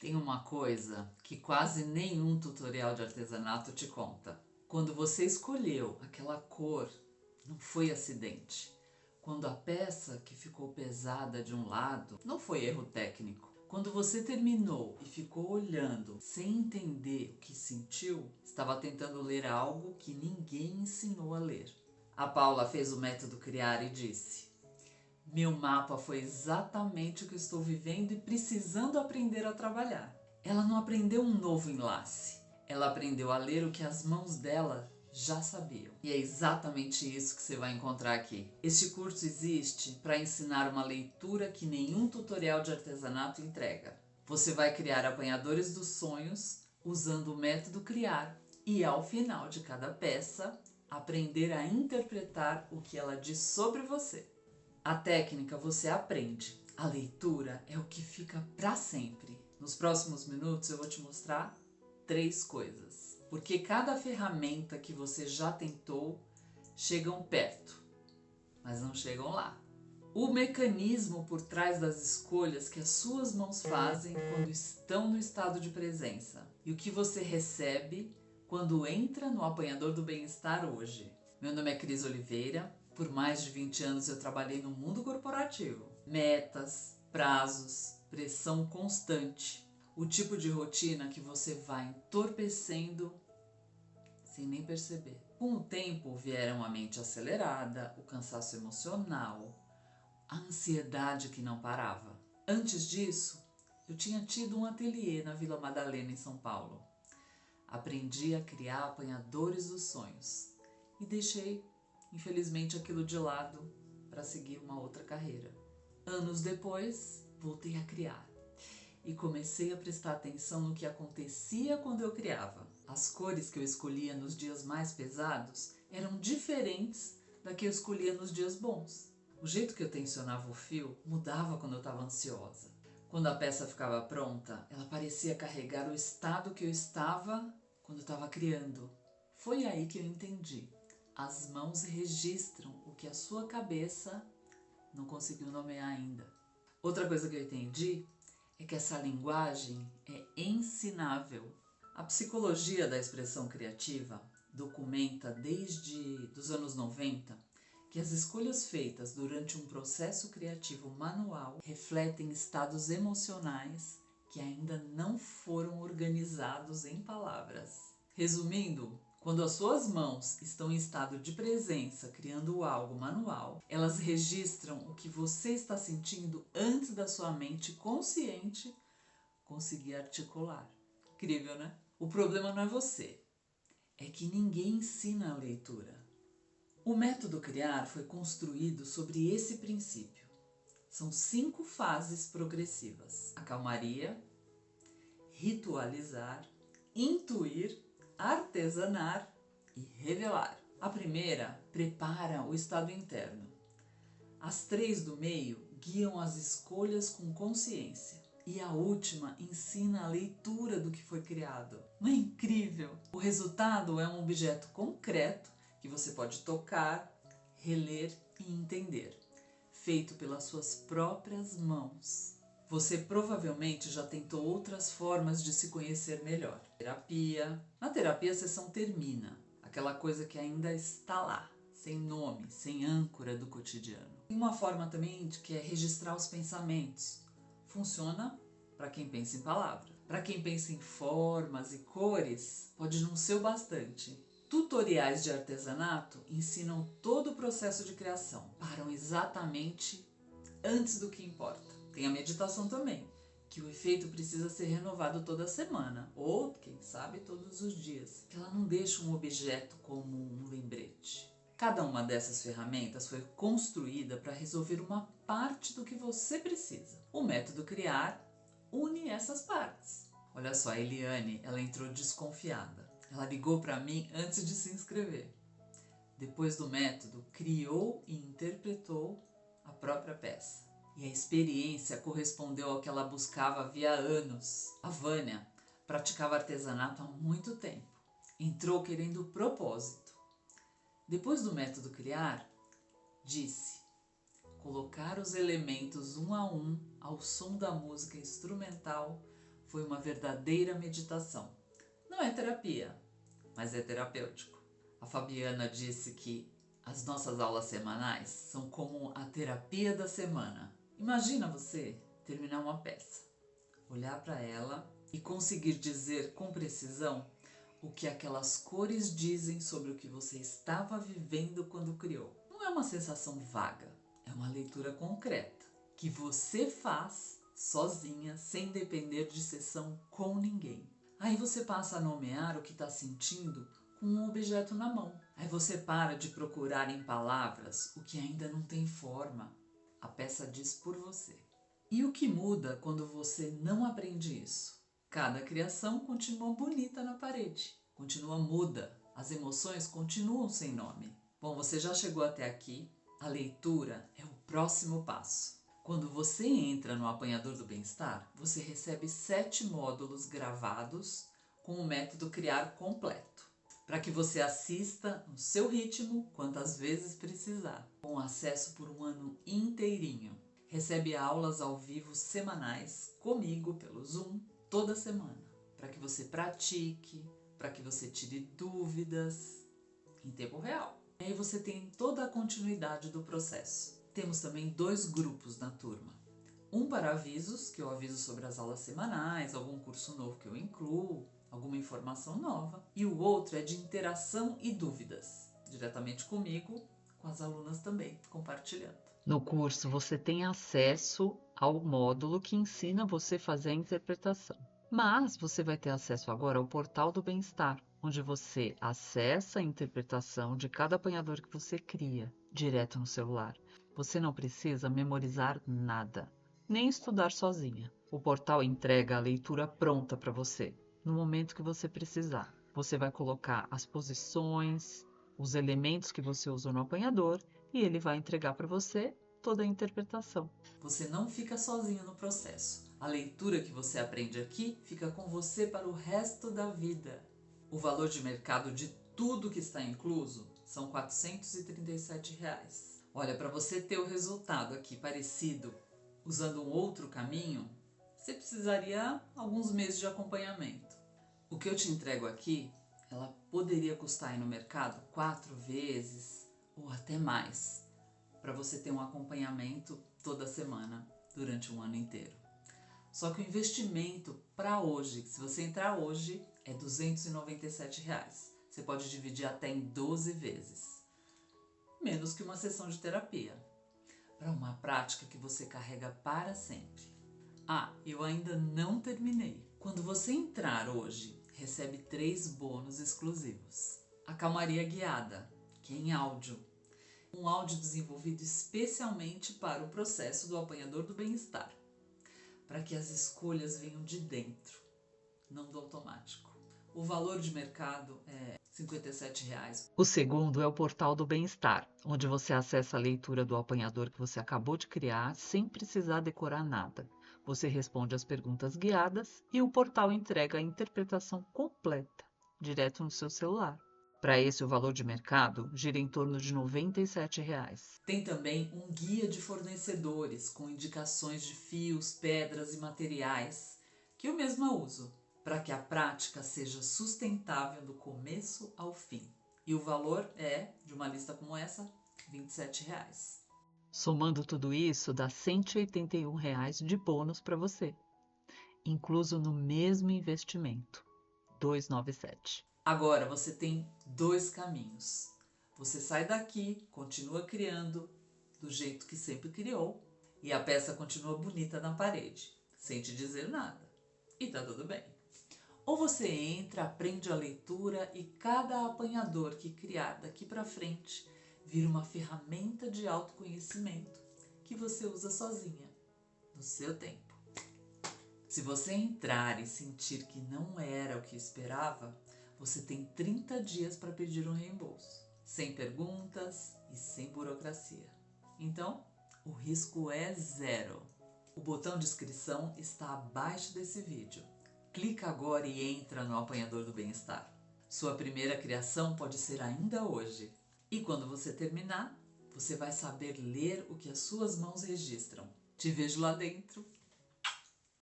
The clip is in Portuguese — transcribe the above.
Tem uma coisa que quase nenhum tutorial de artesanato te conta. Quando você escolheu aquela cor, não foi acidente. Quando a peça que ficou pesada de um lado, não foi erro técnico. Quando você terminou e ficou olhando sem entender o que sentiu, estava tentando ler algo que ninguém ensinou a ler. A Paula fez o método Criar e disse: meu mapa foi exatamente o que estou vivendo e precisando aprender a trabalhar. Ela não aprendeu um novo enlace, ela aprendeu a ler o que as mãos dela já sabiam. E é exatamente isso que você vai encontrar aqui. Este curso existe para ensinar uma leitura que nenhum tutorial de artesanato entrega. Você vai criar apanhadores dos sonhos usando o método Criar e, ao final de cada peça, aprender a interpretar o que ela diz sobre você. A técnica você aprende, a leitura é o que fica para sempre. Nos próximos minutos eu vou te mostrar 3 coisas. Porque cada ferramenta que você já tentou chegam perto, mas não chegam lá. O mecanismo por trás das escolhas que as suas mãos fazem quando estão no estado de presença. E o que você recebe quando entra no apanhador do bem-estar hoje. Meu nome é Cris Oliveira. Por mais de 20 anos eu trabalhei no mundo corporativo. Metas, prazos, pressão constante. O tipo de rotina que você vai entorpecendo sem nem perceber. Com o tempo vieram a mente acelerada, o cansaço emocional, a ansiedade que não parava. Antes disso, eu tinha tido um ateliê na Vila Madalena, em São Paulo. Aprendi a criar apanhadores dos sonhos e deixei, infelizmente, aquilo de lado para seguir uma outra carreira. Anos depois, voltei a criar e comecei a prestar atenção no que acontecia quando eu criava. As cores que eu escolhia nos dias mais pesados eram diferentes da que eu escolhia nos dias bons. O jeito que eu tensionava o fio mudava quando eu estava ansiosa. Quando a peça ficava pronta, ela parecia carregar o estado que eu estava quando eu estava criando. Foi aí que eu entendi. As mãos registram o que a sua cabeça não conseguiu nomear ainda. Outra coisa que eu entendi é que essa linguagem é ensinável. A psicologia da expressão criativa documenta desde os anos 90 que as escolhas feitas durante um processo criativo manual refletem estados emocionais que ainda não foram organizados em palavras. Resumindo, quando as suas mãos estão em estado de presença criando algo manual, elas registram o que você está sentindo antes da sua mente consciente conseguir articular. Incrível, né? O problema não é você, é que ninguém ensina a leitura. O método Criar foi construído sobre esse princípio. São 5 fases progressivas: a calmaria, ritualizar, intuir, artesanar e revelar. A primeira prepara o estado interno. As 3 do meio guiam as escolhas com consciência. E a última ensina a leitura do que foi criado. Não é incrível? O resultado é um objeto concreto que você pode tocar, reler e entender, feito pelas suas próprias mãos. Você provavelmente já tentou outras formas de se conhecer melhor. Terapia. Na terapia a sessão termina, aquela coisa que ainda está lá, sem nome, sem âncora do cotidiano. Tem uma forma também que é registrar os pensamentos. Funciona para quem pensa em palavra. Para quem pensa em formas e cores, pode não ser o bastante. Tutoriais de artesanato ensinam todo o processo de criação, param exatamente antes do que importa. Tem a meditação também, que o efeito precisa ser renovado toda semana, ou quem sabe todos os dias, que ela não deixa um objeto como um lembrete. Cada uma dessas ferramentas foi construída para resolver uma parte do que você precisa. O método Criar une essas partes. Olha só, a Eliane, ela entrou desconfiada. Ela ligou para mim antes de se inscrever. Depois do método, criou e interpretou a própria peça. E a experiência correspondeu ao que ela buscava havia anos. A Vânia praticava artesanato há muito tempo. Entrou querendo propósito. Depois do método Criar, disse: colocar os elementos um a um ao som da música instrumental foi uma verdadeira meditação. Não é terapia, mas é terapêutico. A Fabiana disse que as nossas aulas semanais são como a terapia da semana. Imagina você terminar uma peça, olhar para ela e conseguir dizer com precisão o que aquelas cores dizem sobre o que você estava vivendo quando criou. Não é uma sensação vaga, é uma leitura concreta que você faz sozinha, sem depender de sessão com ninguém. Aí você passa a nomear o que está sentindo com um objeto na mão. Aí você para de procurar em palavras o que ainda não tem forma. A peça diz por você. E o que muda quando você não aprende isso? Cada criação continua bonita na parede, continua muda, as emoções continuam sem nome. Bom, você já chegou até aqui, a leitura é o próximo passo. Quando você entra no Apanhador do Bem-Estar, você recebe 7 módulos gravados com o método Criar Completo, para que você assista no seu ritmo, quantas vezes precisar, com acesso por um ano inteirinho. Recebe aulas ao vivo semanais comigo pelo Zoom toda semana, para que você pratique, para que você tire dúvidas em tempo real. E aí você tem toda a continuidade do processo. Temos também 2 grupos na turma. Um para avisos, que eu aviso sobre as aulas semanais, algum curso novo que eu incluo, alguma informação nova. E o outro é de interação e dúvidas, diretamente comigo, com as alunas também, compartilhando. No curso você tem acesso ao módulo que ensina você a fazer a interpretação. Mas você vai ter acesso agora ao Portal do Bem-Estar, onde você acessa a interpretação de cada apanhador que você cria, direto no celular. Você não precisa memorizar nada, nem estudar sozinha. O portal entrega a leitura pronta para você, no momento que você precisar. Você vai colocar as posições, os elementos que você usou no apanhador e ele vai entregar para você toda a interpretação. Você não fica sozinho no processo. A leitura que você aprende aqui fica com você para o resto da vida. O valor de mercado de tudo que está incluso são R$ 437. Olha, para você ter o resultado aqui parecido, usando um outro caminho, você precisaria alguns meses de acompanhamento. O que eu te entrego aqui, ela poderia custar aí no mercado 4 vezes ou até mais, para você ter um acompanhamento toda semana durante um ano inteiro. Só que o investimento para hoje, se você entrar hoje, é R$ 297. Você pode dividir até em 12 vezes. Menos que uma sessão de terapia, para uma prática que você carrega para sempre. Ah, eu ainda não terminei. Quando você entrar hoje, recebe 3 bônus exclusivos. A calmaria guiada, que é em áudio. Um áudio desenvolvido especialmente para o processo do Apanhador do Bem-Estar, para que as escolhas venham de dentro, não do automático. O valor de mercado é R$ 57. O segundo é o Portal do Bem-Estar, onde você acessa a leitura do apanhador que você acabou de criar sem precisar decorar nada. Você responde as perguntas guiadas e o portal entrega a interpretação completa, direto no seu celular. Para esse, o valor de mercado gira em torno de R$ 97. Tem também um guia de fornecedores com indicações de fios, pedras e materiais que eu mesma uso, para que a prática seja sustentável do começo ao fim. E o valor é, de uma lista como essa, R$ 27. Somando tudo isso, dá R$ 181 de bônus para você, incluso no mesmo investimento, R$ 297. Agora você tem 2 caminhos. Você sai daqui, continua criando do jeito que sempre criou e a peça continua bonita na parede, sem te dizer nada. E tá tudo bem. Ou você entra, aprende a leitura e cada apanhador que criar daqui para frente vira uma ferramenta de autoconhecimento que você usa sozinha, no seu tempo. Se você entrar e sentir que não era o que esperava, você tem 30 dias para pedir um reembolso, sem perguntas e sem burocracia. Então, o risco é 0. O botão de inscrição está abaixo desse vídeo. Clica agora e entra no Apanhador do Bem-Estar. Sua primeira criação pode ser ainda hoje. E quando você terminar, você vai saber ler o que as suas mãos registram. Te vejo lá dentro.